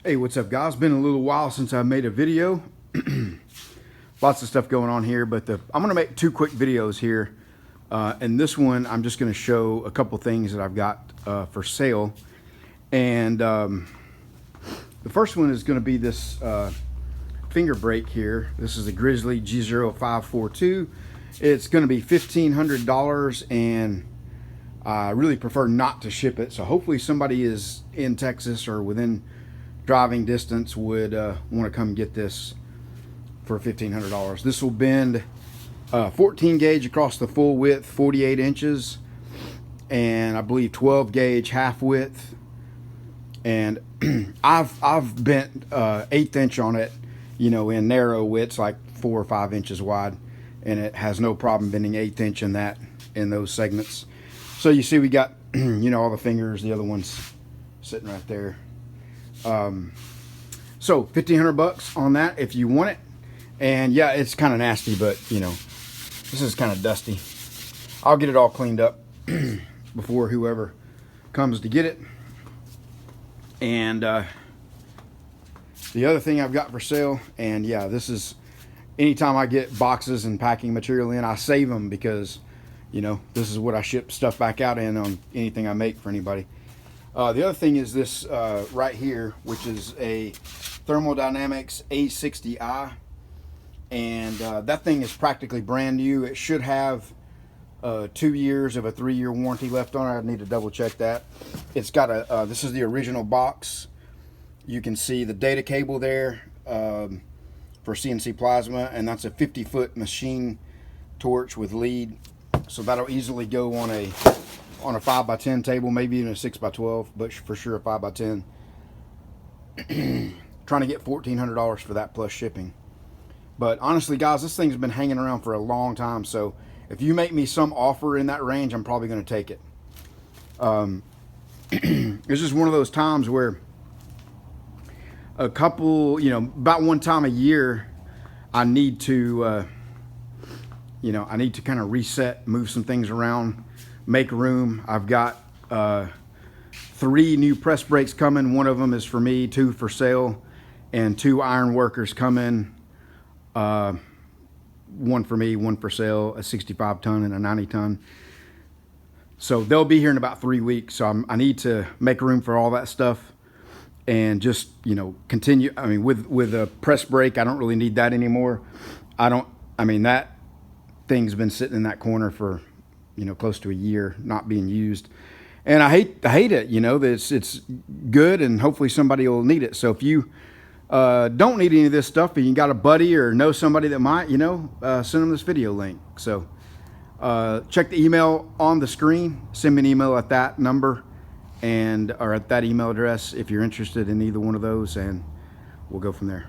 Hey, what's up, guys? Been a little while since I made a video. Lots of stuff going on here, but I'm gonna make two quick videos here. And this one, I'm just gonna show a couple things that I've got for sale. And the first one is gonna be this finger brake here. This is a Grizzly G0542. It's gonna be $1,500, and I really prefer not to ship it. So hopefully somebody is in Texas or within driving distance would want to come get this for $1,500. This will bend 14 gauge across the full width, 48 inches, and I believe 12 gauge half width. And I've bent 1/8 inch on it, you know, in narrow widths like 4 or 5 inches wide, and it has no problem bending 1/8 inch in those segments. So you see we got you know, all the fingers, the other one's sitting right there. So $1,500 on that if you want it. And yeah, it's kind of nasty, but you know, this is kind of dusty. I'll get it all cleaned up before whoever comes to get it. And the other thing I've got for sale, and yeah, this is anytime I get boxes and packing material in, I save them because, you know, this is what I ship stuff back out in on anything I make for anybody. The other thing is this right here, which is a Thermodynamics A60i, and that thing is practically brand new. It should have 2 years of a 3-year warranty left on it. I need to double check that. It's got a this is the original box. You can see the data cable there for CNC plasma, and that's a 50-foot machine torch with lead, so that'll easily go on a 5x10 table, maybe even a 6x12, but for sure a 5x10. Trying to get $1,400 for that plus shipping. But honestly, guys, this thing's been hanging around for a long time, so if you make me some offer in that range, I'm probably going to take it. It's just one of those times where a couple, you know, about one time a year, I need to, you know, I need to kind of reset, move some things around, make room. I've got 3 new press brakes coming. One of them is for me, 2 for sale, and 2 iron workers coming. 1 for me, 1 for sale, a 65 ton and a 90 ton. So they'll be here in about 3 weeks. So I need to make room for all that stuff and just, you know, continue. I mean, with a press brake, I don't really need that anymore. I mean, that thing's been sitting in that corner for, you know, close to a year, not being used, and I hate it. You know, it's good, and hopefully somebody will need it. So if you don't need any of this stuff, and you got a buddy or know somebody that might, you know, send them this video link. So check the email on the screen. Send me an email at that number or at that email address if you're interested in either one of those, and we'll go from there.